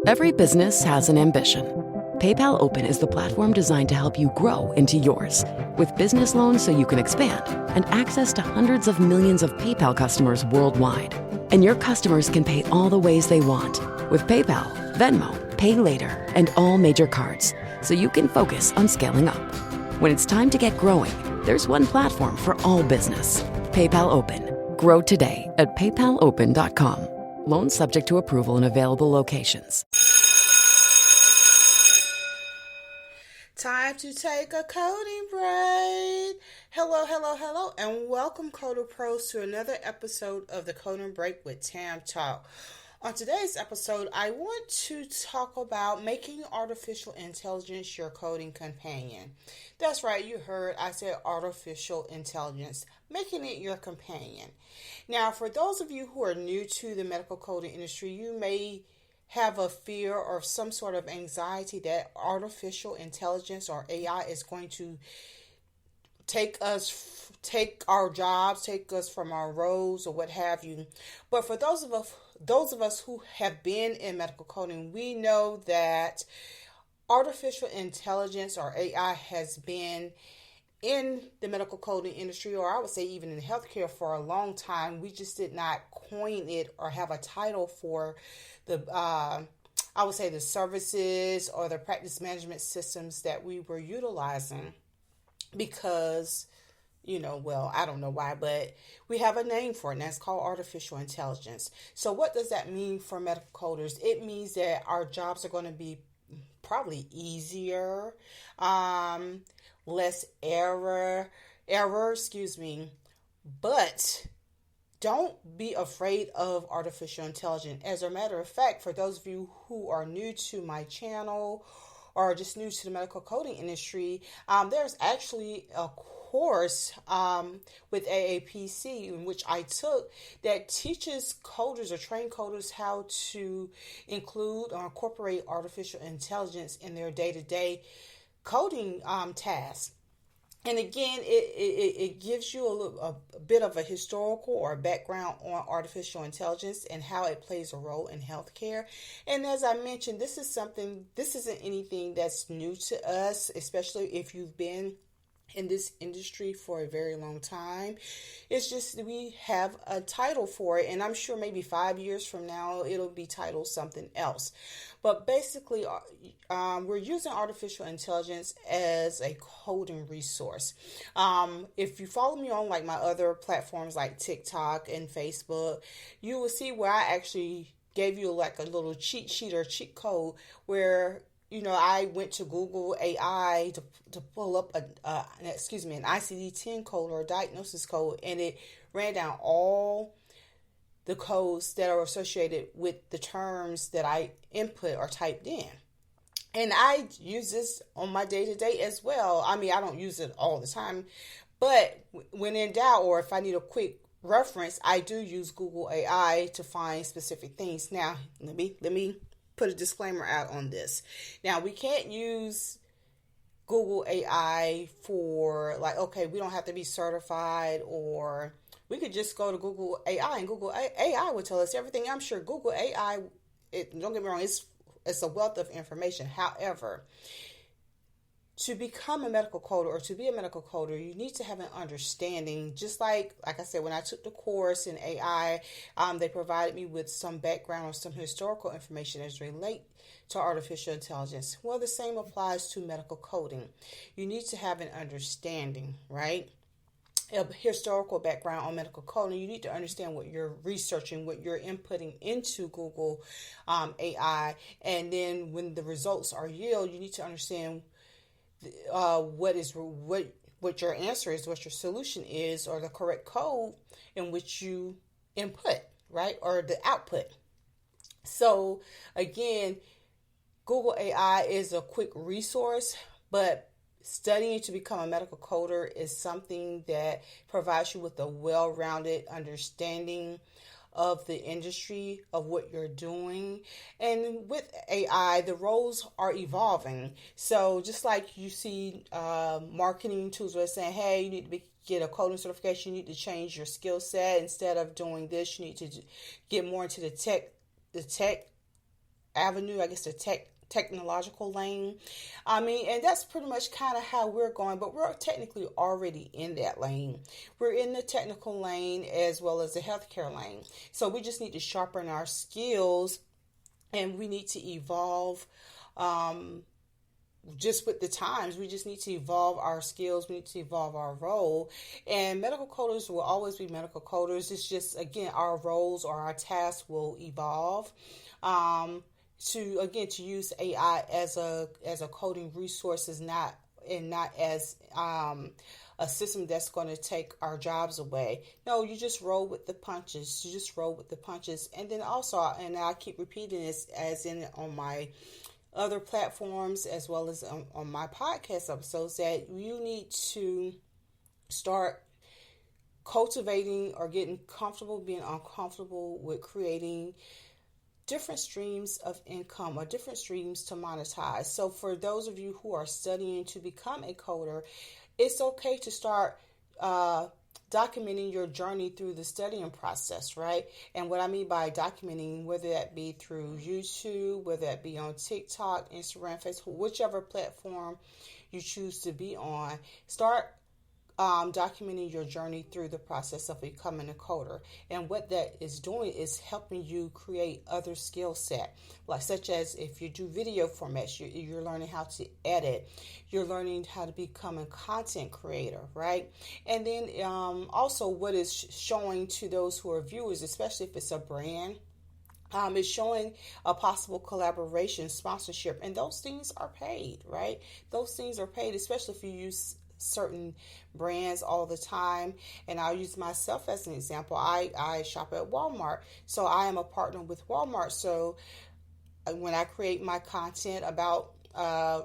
Every business has an ambition. PayPal Open is the platform designed to help you grow into yours. With business loans so you can expand and access to hundreds of millions of PayPal customers worldwide. And your customers can pay all the ways they want with PayPal, Venmo, Pay Later, and all major cards, so you can focus on scaling up. When it's time to get growing, there's one platform for all business. PayPal Open. Grow today at paypalopen.com. Loans subject to approval in available locations. Time to take a coding break. Hello, and welcome Coder Pros to another episode of the Coding Break with Tam Talk. On today's episode, I want to talk about making artificial intelligence your coding companion. That's right, you heard I said artificial intelligence, making it your companion. Now, for those of you who are new to the medical coding industry, you may have a fear or some sort of anxiety that artificial intelligence or AI is going to take our jobs, take us from our roles or what have you. But for those of us who have been in medical coding, we know that artificial intelligence or AI has been in the medical coding industry, or I would say even in healthcare, for a long time. We just did not coin it or have a title for the I would say the services or the practice management systems that we were utilizing because, I don't know why, but we have a name for it, and that's called artificial intelligence. So what does that mean for medical coders? It means that our jobs are going to be probably easier, less error, but don't be afraid of artificial intelligence. As a matter of fact, for those of you who are new to my channel or just new to the medical coding industry, there's actually a course with AAPC in which I took that teaches coders or train coders how to include or incorporate artificial intelligence in their day-to-day coding tasks. And again, it gives you a bit of a historical or a background on artificial intelligence and how it plays a role in healthcare. And as I mentioned, this isn't anything that's new to us, especially if you've been in this industry for a very long time. It's just we have a title for it, and I'm sure maybe 5 years from now it'll be titled something else. But basically, we're using artificial intelligence as a coding resource. If you follow me on like my other platforms like TikTok and Facebook, you will see where I actually gave you like a little cheat sheet or cheat code where I went to Google AI to pull up an ICD-10 code or a diagnosis code, and it ran down all the codes that are associated with the terms that I input or typed in. And I use this on my day-to-day as well. I mean, I don't use it all the time, but when in doubt or if I need a quick reference, I do use Google AI to find specific things. Now, let me put a disclaimer out on this. Now, we can't use Google AI for we don't have to be certified, or we could just go to Google AI and Google AI will tell us everything. I'm sure Google AI, don't get me wrong, it's a wealth of information. However, to become a medical coder or to be a medical coder, you need to have an understanding. Just like I said, when I took the course in AI, they provided me with some background or some historical information as relate to artificial intelligence. Well, the same applies to medical coding. You need to have an understanding, right? A historical background on medical coding. You need to understand what you're researching, what you're inputting into Google AI, and then when the results are yield, you need to understand what your answer is, what your solution is, or the correct code in which you input, right, or the output. So again, Google AI is a quick resource, but studying to become a medical coder is something that provides you with a well-rounded understanding of the industry, of what you're doing. And with AI, the roles are evolving. So just like you see marketing tools where it's saying, hey, you need to get a coding certification, you need to change your skill set. Instead of doing this, you need to get more into the tech avenue, I guess the technological lane. I mean, and that's pretty much kind of how we're going, but we're technically already in that lane. We're in the technical lane as well as the healthcare lane. So we just need to sharpen our skills, and we need to evolve just with the times. We just need to evolve our skills. We need to evolve our role. And medical coders will always be medical coders. It's just, again, our roles or our tasks will evolve. To use AI as a coding resource is not as a system that's going to take our jobs away. No, you just roll with the punches. You just roll with the punches. And then also, and I keep repeating this as in on my other platforms as well as on my podcast episodes, that you need to start cultivating or getting comfortable being uncomfortable with creating different streams of income or different streams to monetize. So for those of you who are studying to become a coder, it's okay to start documenting your journey through the studying process, right? And what I mean by documenting, whether that be through YouTube, whether that be on TikTok, Instagram, Facebook, whichever platform you choose to be on, start documenting your journey through the process of becoming a coder. And what that is doing is helping you create other skill set, like such as if you do video formats, you're learning how to edit, you're learning how to become a content creator, right? And then also what is showing to those who are viewers, especially if it's a brand, is showing a possible collaboration, sponsorship, and those things are paid, right? Those things are paid, especially if you use certain brands all the time. And I'll use myself as an example. I shop at Walmart, so I am a partner with Walmart. So when I create my content about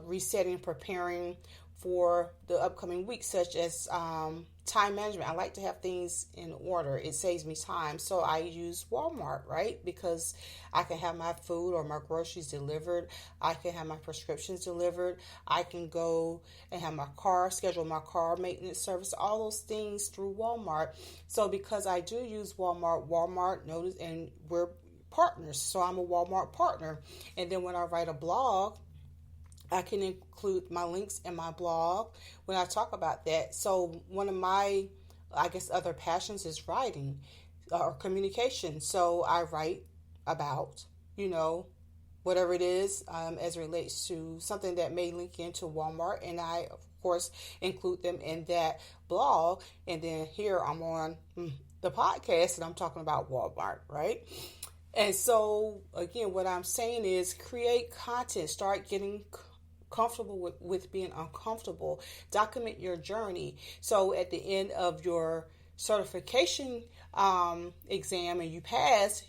resetting, preparing for the upcoming week, such as time management, I like to have things in order. It saves me time. So I use Walmart, right? Because I can have my food or my groceries delivered. I can have my prescriptions delivered. I can go and have my car, schedule my car maintenance service, all those things through Walmart. So because I do use Walmart knows, and we're partners. So I'm a Walmart partner. And then when I write a blog, I can include my links in my blog when I talk about that. So one of my, I guess, other passions is writing or communication. So I write about, whatever it is as it relates to something that may link into Walmart. And I, of course, include them in that blog. And then here I'm on the podcast and I'm talking about Walmart, right? And so, again, what I'm saying is create content, start getting comfortable with being uncomfortable, document your journey. So at the end of your certification exam and you pass,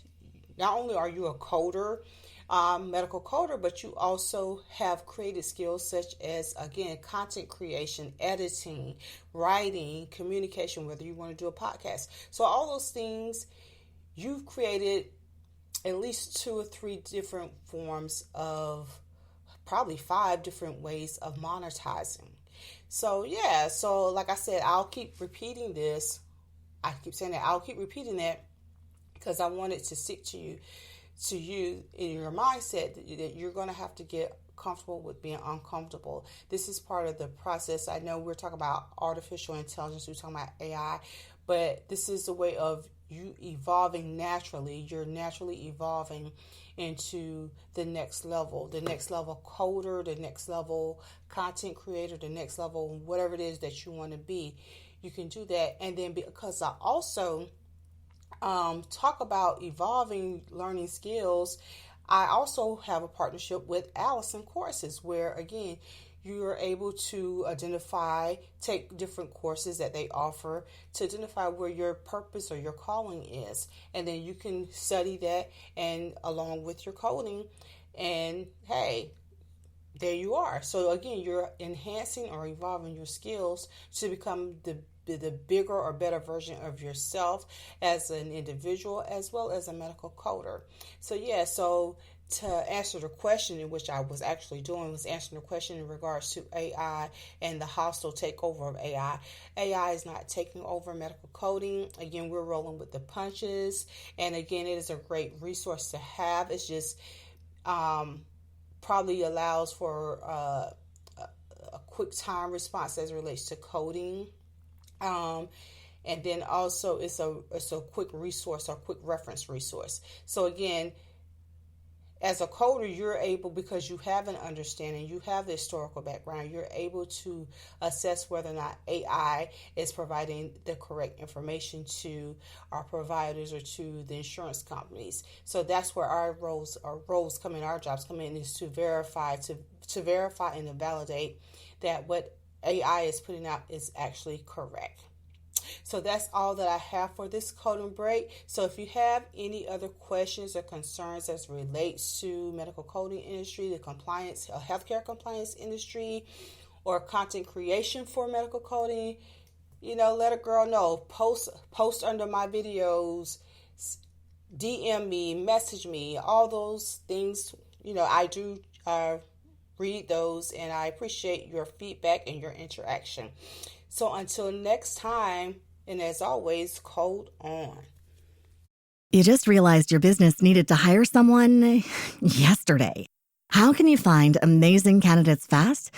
not only are you a coder, medical coder, but you also have created skills such as, again, content creation, editing, writing, communication, whether you want to do a podcast. So all those things, you've created at least 2 or 3 different forms of, probably 5 different ways of monetizing. So like I said, I'll keep repeating this. I keep saying that I'll keep repeating that because I want it to stick to you in your mindset that you're going to have to get comfortable with being uncomfortable. This is part of the process. I know we're talking about artificial intelligence, we're talking about AI, but this is a way of you evolving naturally. You're naturally evolving into the next level coder, the next level content creator, the next level whatever it is that you want to be. You can do that. And then because I also talk about evolving learning skills, I also have a partnership with Alison Courses, where again you are able to take different courses that they offer to identify where your purpose or your calling is. And then you can study that and along with your coding, and hey, there you are. So again, you're enhancing or evolving your skills to become the bigger or better version of yourself as an individual as well as a medical coder. So to answer the question, in which I was actually doing, was answering the question in regards to AI and the hostile takeover of AI. AI is not taking over medical coding. Again, we're rolling with the punches. And again, it is a great resource to have. It's just Probably allows for a quick time response as it relates to coding. And then also it's a quick resource or quick reference resource. So again, as a coder, you're able, because you have an understanding, you have the historical background, you're able to assess whether or not AI is providing the correct information to our providers or to the insurance companies. So that's where our roles come in, our jobs come in, is to verify and to validate that what AI is putting out is actually correct. So that's all that I have for this coding break. So if you have any other questions or concerns as relates to medical coding industry, the compliance, healthcare compliance industry, or content creation for medical coding, let a girl know. Post under my videos, DM me, message me, all those things. I do read those, and I appreciate your feedback and your interaction. So until next time, and as always, code on. You just realized your business needed to hire someone yesterday. How can you find amazing candidates fast?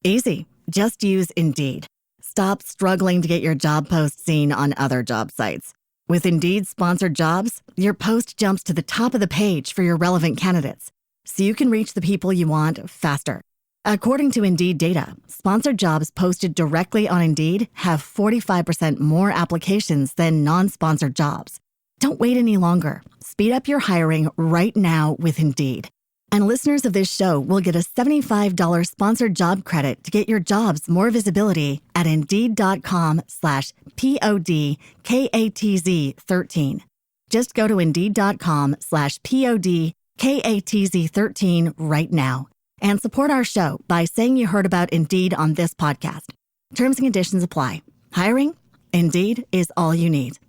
Easy. Just use Indeed. Stop struggling to get your job post seen on other job sites. With Indeed sponsored jobs, your post jumps to the top of the page for your relevant candidates, so you can reach the people you want faster. According to Indeed data, sponsored jobs posted directly on Indeed have 45% more applications than non-sponsored jobs. Don't wait any longer. Speed up your hiring right now with Indeed. And listeners of this show will get a $75 sponsored job credit to get your jobs more visibility at Indeed.com/PODKATZ13. Just go to Indeed.com/PODKATZ13 right now. And support our show by saying you heard about Indeed on this podcast. Terms and conditions apply. Hiring? Indeed is all you need.